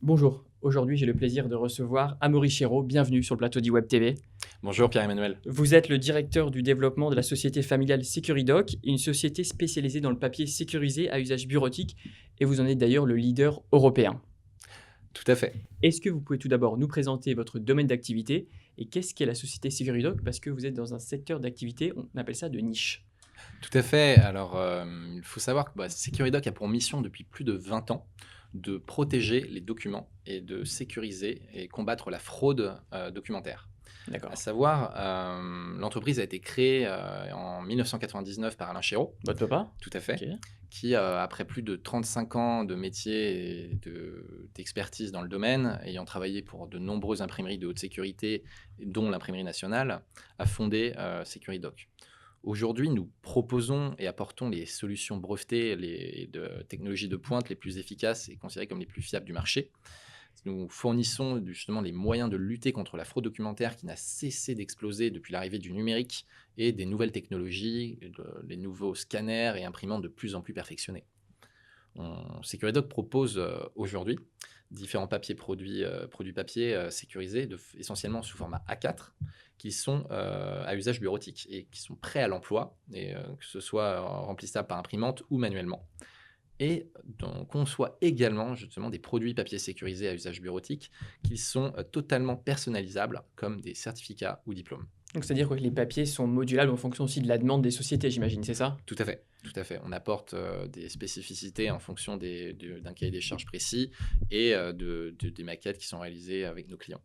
Bonjour, aujourd'hui j'ai le plaisir de recevoir Amaury Chéreau, bienvenue sur le plateau d'Iweb TV. Bonjour Pierre-Emmanuel. Vous êtes le directeur du développement de la société familiale Securidoc, une société spécialisée dans le papier sécurisé à usage bureautique, et vous en êtes d'ailleurs le leader européen. Tout à fait. Est-ce que vous pouvez tout d'abord nous présenter votre domaine d'activité et qu'est-ce qu'est la société Securidoc? Parce que vous êtes dans un secteur d'activité, on appelle ça de niche. Tout à fait. Alors, il faut savoir que Securidoc a pour mission depuis plus de 20 ans de protéger les documents et de sécuriser et combattre la fraude documentaire. À D'accord. savoir, l'entreprise a été créée en 1999 par Alain Chéreau, Votre papa? tout à Ok. fait, qui, après plus de 35 ans de métier et d'expertise dans le domaine, ayant travaillé pour de nombreuses imprimeries de haute sécurité, dont l'Imprimerie nationale, a fondé Securidoc. Aujourd'hui, nous proposons et apportons les solutions brevetées, de technologies de pointe les plus efficaces et considérées comme les plus fiables du marché. Nous fournissons justement les moyens de lutter contre la fraude documentaire qui n'a cessé d'exploser depuis l'arrivée du numérique et des nouvelles technologies, les nouveaux scanners et imprimantes de plus en plus perfectionnés. Securidoc propose aujourd'hui différents produits papier sécurisés, essentiellement sous format A4, qui sont à usage bureautique et qui sont prêts à l'emploi, et que ce soit remplissable par imprimante ou manuellement. Et on conçoit également justement des produits papier sécurisés à usage bureautique qui sont totalement personnalisables comme des certificats ou diplômes. Donc c'est-à-dire que les papiers sont modulables en fonction aussi de la demande des sociétés, j'imagine, c'est ça? Tout à fait, tout à fait. On apporte des spécificités en fonction d'un cahier des charges précis et des maquettes qui sont réalisées avec nos clients.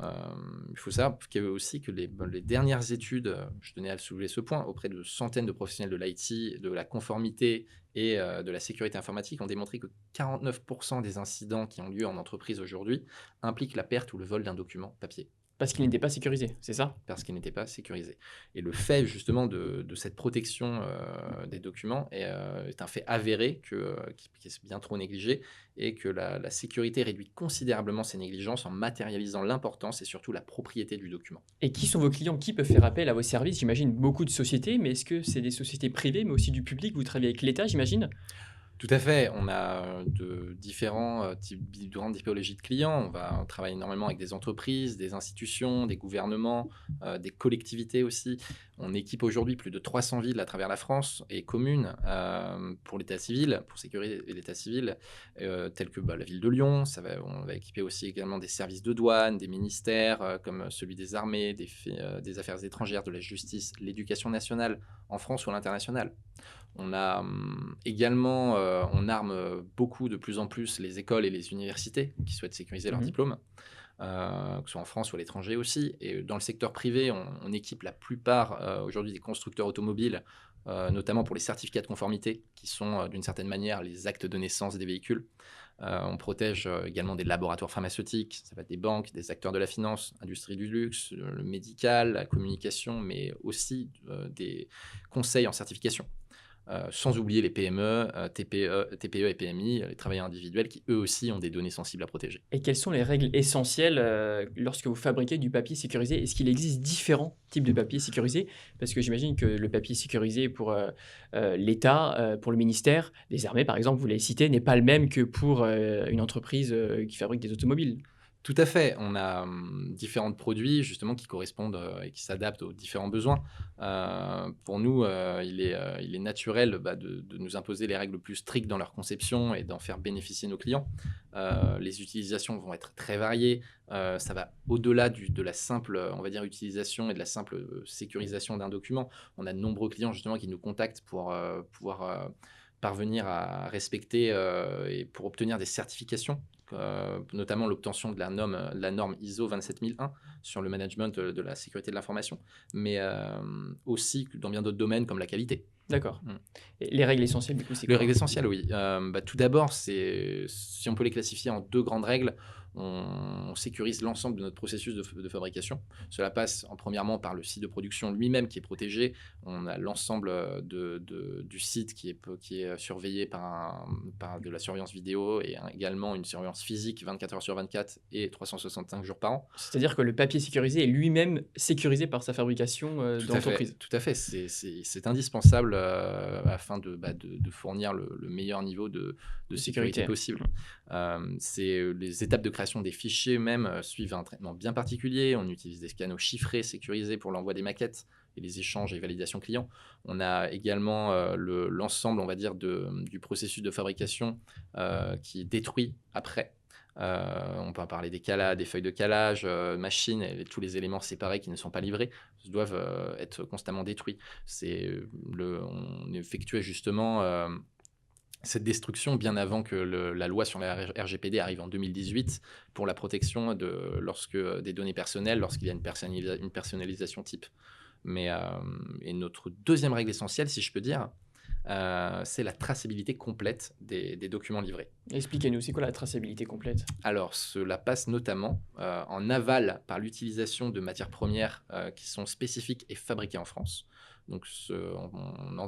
Il faut savoir aussi que les dernières études, je tenais à soulever ce point, auprès de centaines de professionnels de l'IT, de la conformité et de la sécurité informatique, ont démontré que 49% des incidents qui ont lieu en entreprise aujourd'hui impliquent la perte ou le vol d'un document papier Parce qu'ils n'étaient pas sécurisés, c'est ça? parce qu'ils n'étaient pas sécurisés. Et le fait justement de cette protection des documents est un fait avéré qui est bien trop négligé et que la sécurité réduit considérablement ces négligences en matérialisant l'importance et surtout la propriété du document. Et qui sont vos clients? Qui peuvent faire appel à vos services? J'imagine beaucoup de sociétés, mais est-ce que c'est des sociétés privées, mais aussi du public? Vous travaillez avec l'État, j'imagine? Tout à fait, on a de différents grandes typologies de clients. On travaille énormément avec des entreprises, des institutions, des gouvernements, des collectivités aussi. On équipe aujourd'hui plus de 300 villes à travers la France et communes pour l'état civil, pour sécuriser l'état civil, telles que la ville de Lyon. On va équiper aussi également des services de douane, des ministères comme celui des armées, des affaires étrangères, de la justice, l'éducation nationale en France ou à l'international. On a également, on arme beaucoup de plus en plus les écoles et les universités qui souhaitent sécuriser leurs Mmh. diplômes, que ce soit en France ou à l'étranger aussi. Et dans le secteur privé, on équipe la plupart aujourd'hui des constructeurs automobiles, notamment pour les certificats de conformité, qui sont d'une certaine manière les actes de naissance des véhicules. On protège également des laboratoires pharmaceutiques, ça va être des banques, des acteurs de la finance, industrie du luxe, le médical, la communication, mais aussi des conseils en certification. Sans oublier les PME, TPE et PMI, les travailleurs individuels qui eux aussi ont des données sensibles à protéger. Et quelles sont les règles essentielles, lorsque vous fabriquez du papier sécurisé? Est-ce qu'il existe différents types de papier sécurisé? Parce que j'imagine que le papier sécurisé pour, l'État, pour le ministère des Armées, par exemple, vous l'avez cité, n'est pas le même que pour, une entreprise, qui fabrique des automobiles. Tout à fait. On a différents produits justement qui correspondent et qui s'adaptent aux différents besoins. Pour nous, il est naturel de nous imposer les règles plus strictes dans leur conception et d'en faire bénéficier nos clients. Les utilisations vont être très variées. Ça va au-delà de la simple, on va dire, utilisation et de la simple sécurisation d'un document. On a de nombreux clients justement qui nous contactent pour pouvoir parvenir à respecter et pour obtenir des certifications, notamment l'obtention de la norme ISO 27001 sur le management de la sécurité de l'information, mais aussi dans bien d'autres domaines comme la qualité. D'accord. Mm. Et les règles essentielles, du coup, c'est Les quoi? règles essentielles, oui. Tout d'abord, si on peut les classifier en deux grandes règles, on sécurise l'ensemble de notre processus de fabrication. Cela passe premièrement par le site de production lui-même qui est protégé. On a l'ensemble du site qui est surveillé par de la surveillance vidéo et également une surveillance physique 24 heures sur 24 et 365 jours par an. C'est-à-dire que le papier sécurisé est lui-même sécurisé par sa fabrication Tout dans à fait, l'entreprise. tout à fait. C'est indispensable afin de fournir le meilleur niveau de sécurité Sécurité. possible. Les étapes de création des fichiers même suivent un traitement bien particulier. On utilise des canaux chiffrés sécurisés pour l'envoi des maquettes et les échanges et validations clients. On a également l'ensemble, on va dire, du processus de fabrication qui est détruit après. On peut parler des feuilles de calage, machines, et tous les éléments séparés qui ne sont pas livrés doivent être constamment détruits. On effectuait justement cette destruction bien avant que la loi sur la RGPD arrive en 2018 pour la protection des données personnelles lorsqu'il y a une personnalisation type. Et notre deuxième règle essentielle, si je peux dire, c'est la traçabilité complète des documents livrés. Expliquez-nous, c'est quoi la traçabilité complète? Alors, cela passe notamment en aval par l'utilisation de matières premières qui sont spécifiques et fabriquées en France. Donc,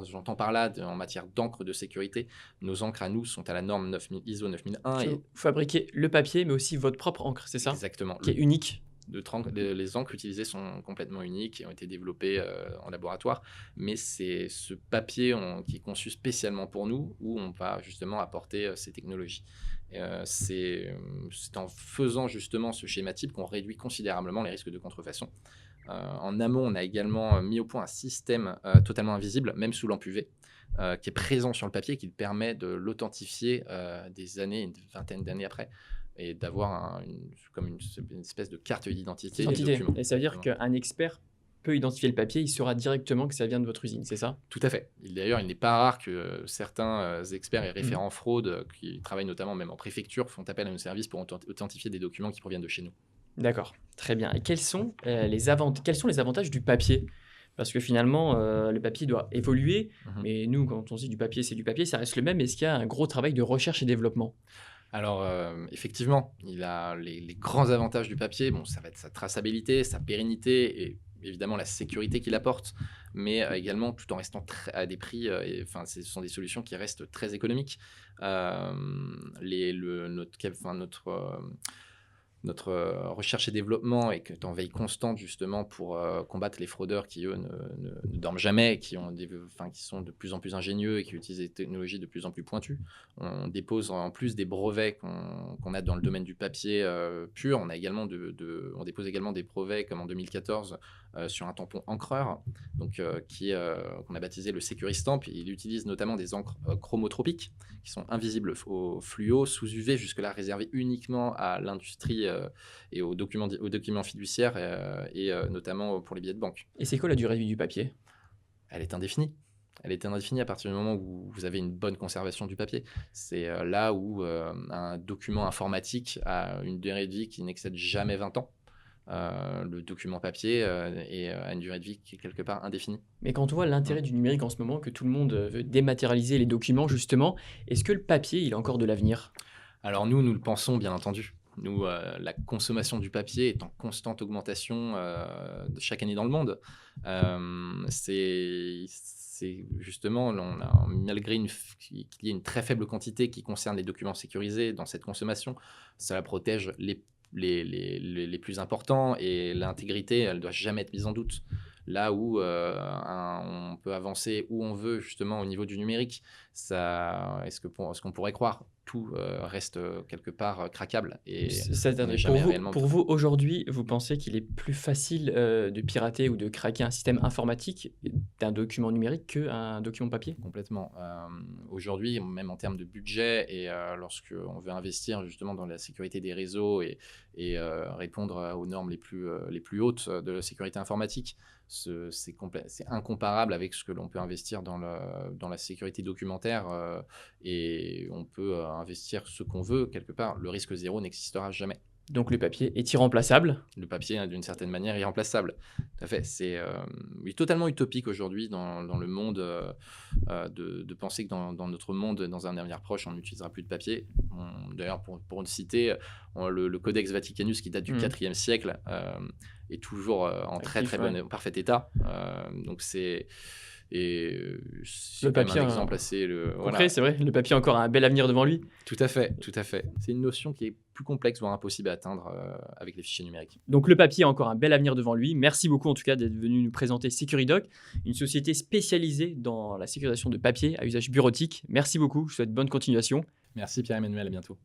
j'entends par là, en matière d'encre de sécurité, nos encres à nous sont à la norme ISO 9001. Vous fabriquez le papier, mais aussi votre propre encre, c'est ça? Exactement. Qui est unique. Les encres utilisées sont complètement uniques et ont été développées en laboratoire, mais c'est ce papier qui est conçu spécialement pour nous où on va justement apporter ces technologies. C'est en faisant justement ce schéma type qu'on réduit considérablement les risques de contrefaçon. En amont, on a également mis au point un système totalement invisible, même sous lampe UV, qui est présent sur le papier, qui permet de l'authentifier une vingtaine d'années après, et d'avoir une espèce de carte d'identité du document. Et ça veut dire qu'un expert peut identifier le papier, il saura directement que ça vient de votre usine, c'est ça? Tout à fait. D'ailleurs, il n'est pas rare que certains experts et référents fraude, qui travaillent notamment même en préfecture, font appel à nos services pour authentifier des documents qui proviennent de chez nous. D'accord, très bien. Et quels sont les avantages du papier? Parce que finalement, le papier doit évoluer, mais nous, quand on dit du papier, c'est du papier, ça reste le même. Est-ce qu'il y a un gros travail de recherche et développement? Alors, effectivement, il a les grands avantages du papier. Bon, ça va être sa traçabilité, sa pérennité et évidemment la sécurité qu'il apporte, mais également tout en restant à des prix, ce sont des solutions qui restent très économiques. Notre recherche et développement est en veille constante justement pour combattre les fraudeurs qui, eux, ne dorment jamais, qui sont de plus en plus ingénieux et qui utilisent des technologies de plus en plus pointues. On dépose en plus des brevets qu'on a dans le domaine du papier pur. On dépose également des brevets comme en 2014 sur un tampon encreur, donc qu'on a baptisé le Securistamp. Il utilise notamment des encres chromotropiques qui sont invisibles au fluo, sous UV, jusque-là réservées uniquement à l'industrie et aux documents fiduciaires et notamment pour les billets de banque. Et c'est quoi la durée de vie du papier? Elle est indéfinie. Elle est indéfinie à partir du moment où vous avez une bonne conservation du papier. C'est là où un document informatique a une durée de vie qui n'excède jamais 20 ans. Le document papier a une durée de vie qui est quelque part indéfinie. Mais quand on voit l'intérêt du numérique en ce moment, que tout le monde veut dématérialiser les documents justement, est-ce que le papier, il a encore de l'avenir? Alors nous le pensons bien entendu. Nous, la consommation du papier est en constante augmentation chaque année dans le monde. C'est justement, malgré qu'il y ait une très faible quantité qui concerne les documents sécurisés dans cette consommation, cela protège les plus importants et l'intégrité, elle ne doit jamais être mise en doute. Là où on peut avancer où on veut justement au niveau du numérique, est-ce qu'on pourrait croire tout reste quelque part craquable et on n'est jamais réellement. Pour vous, aujourd'hui, vous pensez qu'il est plus facile de pirater ou de craquer un système informatique d'un document numérique qu'un document papier? Complètement. Aujourd'hui, même en termes de budget et lorsqu'on veut investir justement dans la sécurité des réseaux et répondre aux normes les plus hautes de la sécurité informatique, c'est incomparable avec ce que l'on peut investir dans la sécurité documentaire et on peut investir ce qu'on veut. Quelque part, le risque zéro n'existera jamais. Donc le papier est irremplaçable. Le papier, hein, d'une certaine manière, est irremplaçable. Tout à fait. C'est oui, totalement utopique aujourd'hui dans le monde de penser que dans notre monde, dans un avenir proche, on n'utilisera plus de papier. D'ailleurs, pour le citer, le Codex Vaticanus, qui date du Mm. 4e siècle, est toujours en très Actif, très ouais. parfait état. Donc c'est Le quand même papier, un hein, exemple assez concret, voilà. c'est vrai, le papier a encore un bel avenir devant lui. Tout à fait, tout à fait. C'est une notion qui est plus complexe, voire impossible à atteindre avec les fichiers numériques. Donc le papier a encore un bel avenir devant lui. Merci beaucoup en tout cas d'être venu nous présenter Securidoc, une société spécialisée dans la sécurisation de papier à usage bureautique. Merci beaucoup, je vous souhaite bonne continuation. Merci Pierre-Emmanuel, à bientôt.